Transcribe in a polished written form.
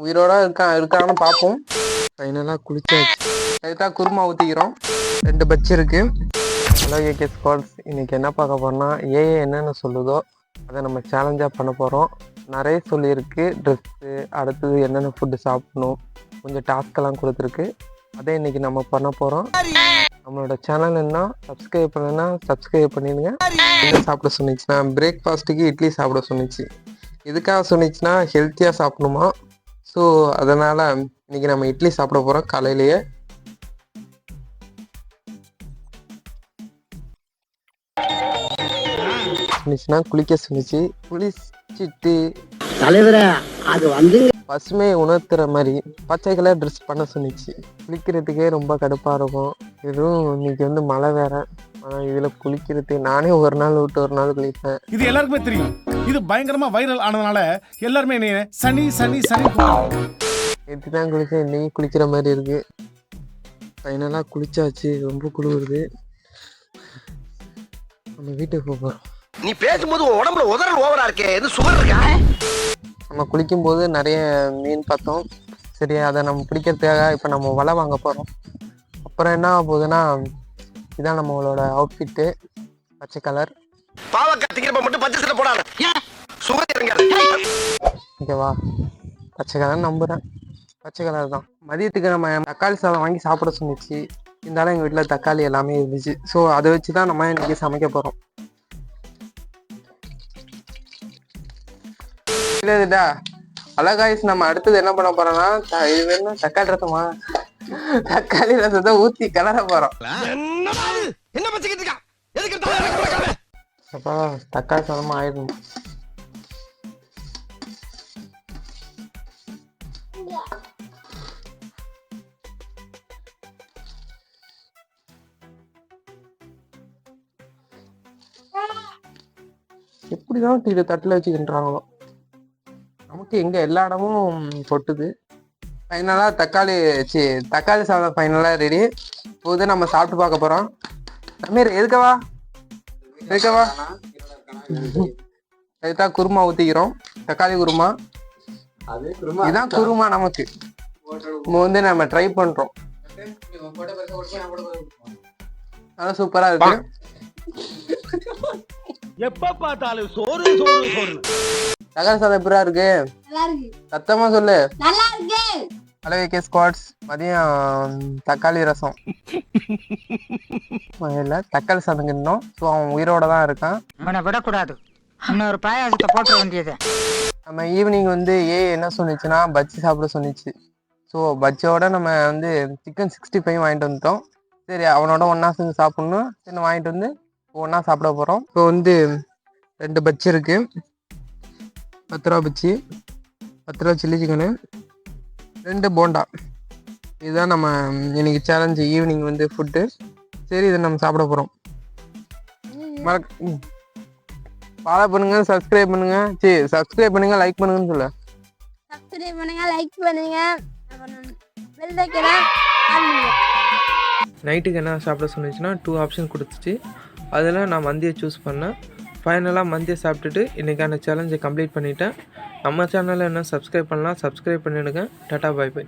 உயிரோட இருக்கான்னு பார்ப்போம். ஃபைனலாக குளிச்சாச்சு. லைட்டாக குருமா ஊற்றிக்கிறோம். 2 பஜ்ஜி இருக்குது. ஹலோ ஏகே ஸ்குவாட்ஸ், இன்றைக்கி என்ன பார்க்க போகிறோம்னா ஏஏ என்னென்ன சொல்லுதோ அதை நம்ம சேலஞ்சாக பண்ண போகிறோம். நிறைய சொல்லியிருக்கு. ட்ரெஸ்ஸு, அடுத்தது என்னென்ன ஃபுட்டு சாப்பிடணும், கொஞ்சம் டாஸ்க்கெல்லாம் கொடுத்துருக்கு. அதே இன்றைக்கி நம்ம பண்ண போகிறோம். நம்மளோட சேனல் என்ன சப்ஸ்கிரைப் பண்ணலைன்னா சப்ஸ்கிரைப் பண்ணிடுங்க. என்ன சாப்பிட சொன்னிச்சுன்னா பிரேக்ஃபாஸ்ட்டுக்கு இட்லி சாப்பிட சொன்னிச்சு. எதுக்காக சொன்னிச்சுன்னா ஹெல்த்தியாக சாப்பிடணுமா. ஸோ அதனால் இன்றைக்கி நம்ம இட்லி சாப்பிட போகிறோம். காலையிலேயே சொன்னிச்சுன்னா குளிக்க சொன்னிச்சு. குளிச்சுட்டு தலைவரே அது வந்து பசுமையை உணர்த்துற மாதிரி பச்சை கலர் ட்ரெஸ் பண்ண சொன்னிச்சு. குளிக்கிறதுக்கே ரொம்ப கடுப்பாக இருக்கும். இதுவும் இன்னைக்கு வந்து மழை வேற. ஆனால் இதில் குளிக்கிறதுக்கு நானே ஒரு நாள் விட்டு ஒரு நாள் குளிப்பேன். இது எல்லாருக்குமே தெரியும். இது பயங்கரமா வைரல் ஆனதுனால எல்லாருமே என்ன சனி சனி சனி நேற்று தான் குளிச்சேன், இன்னைக்கு குளிக்கிற மாதிரி இருக்கு. ஃபைனலாக குளிச்சாச்சு. ரொம்ப குளிருது. நம்ம வீட்டுக்கு போகிறோம். நீ பேசும்போது உடம்புல உதறல் ஓவரா இருக்கே, எது சுகர் இருக்கா? நம்ம குளிக்கும்போது நிறைய மீன் பார்த்தோம். சரி, அதை நம்ம பிடிக்கிறதுக்காக இப்போ நம்ம வலை வாங்க போகிறோம். அப்புறம் என்ன ஆக போகுதுன்னா, இதான் நம்மளோட அவுட்ஃபிட்டு. பச்சை கலர். பாவக்காய் திங்கிறப்ப மட்டும் பச்சை சட்டை போடாத, சுகர் இறங்காது. ஓகேவா? பச்சை கலர் நம்புகிறேன். பச்சை கலர் தான். மதியத்துக்கு நம்ம தக்காளி சாதம் வாங்கி சாப்பிட சொன்னிச்சு. இருந்தாலும் எங்கள் வீட்டில் தக்காளி எல்லாமே இருந்துச்சு. ஸோ அதை வச்சு தான் நம்ம இன்றைக்கி சமைக்க போகிறோம். இல்லைடா அழகாயிஸ், நம்ம அடுத்தது என்ன பண்ண போறோம்னா இது வேணும் தக்காளி ரசமா, தக்காளி ரசத்தை ஊத்தி கலர போறோம். அப்பா தக்காளி சாதமா ஆயிடும். எப்படிதான் இது தட்டுல வச்சுக்கின்றாங்களோ, நமக்கு எங்க எல்லா இடமும் கொட்டுது. ஃபைனலாக தக்காளி சாதம் ஃபைனலாக ரெடி. இப்போது நம்ம சாப்பிட்டு பார்க்க போகிறோம். அமீர் எதுக்கவா லைட்டாக குருமா ஊற்றிக்கிறோம். தக்காளி குருமா. இதுதான் குருமா. நமக்கு இப்போ வந்து நம்ம ட்ரை பண்ணுறோம். நல்லா சூப்பராக இருக்கு. எப்ப பார்த்தாலும் சோறு சோறு சோறு. தக்காளி சாதம் எப்படா இருக்கு? சத்தமா சொல்லு. ஹலோ ஏகே ஸ்குவாட்ஸ், மதியம் தக்காளி ரசம் இல்லை தக்காளி சாதம் கிண்டோம். ஸோ அவன் உயிரோட தான் இருக்கான். அவனை விடக்கூடாது, இன்னொரு பாயாசத்தை போட்டு வேண்டியது. நம்ம ஈவினிங் வந்து என்ன சொன்னிச்சுன்னா பஜ்ஜி சாப்பிட சொன்னிச்சு. ஸோ பஜ்ஜியோட நம்ம வந்து சிக்கன் 65 வாங்கிட்டு வந்துட்டோம். சரி, அவனோட ஒன்றா சேர்ந்து சாப்பிட்ணும். சரி வாங்கிட்டு வந்து ஒன்றா சாப்பிட போகிறோம். இப்போ வந்து 2 பஜ்ஜி இருக்குது. 10 ரூபா பஜ்ஜி, 10 ரூபா சில்லி சிக்கனு, 2 போண்டா. இதுதான் நம்ம இன்னைக்கு சேலஞ்சு. ஈவினிங் வந்து ஃபுட்டு. சரி, இதை நம்ம சாப்பிட போகிறோம். ஃபாலோ பண்ணுங்க, சப்ஸ்கிரைப் பண்ணுங்க. சரி, சப்ஸ்கிரைப் பண்ணுங்க, லைக் பண்ணுங்கன்னு சொல்ல. சப்ஸ்கிரைப் பண்ணுங்க, லைக் பண்ணுங்க, பெல் ஐகானை ஆன் பண்ணுங்க. நைட்டுக்கு என்ன சாப்பிட சொன்னிச்சுன்னா 2 ஆப்ஷன் கொடுத்துச்சு. அதில் நான் மந்தியை சூஸ் பண்ணேன். ஃபைனலாக மந்தியை சாப்பிட்டுட்டு இன்றைக்கான சேலஞ்சை கம்ப்ளீட் பண்ணிட்டேன். நம்ம சேனலில் என்ன சப்ஸ்கிரைப் பண்ணலாம், சப்ஸ்கிரைப் பண்ணிவிடுங்க. டாட்டா, பை பை.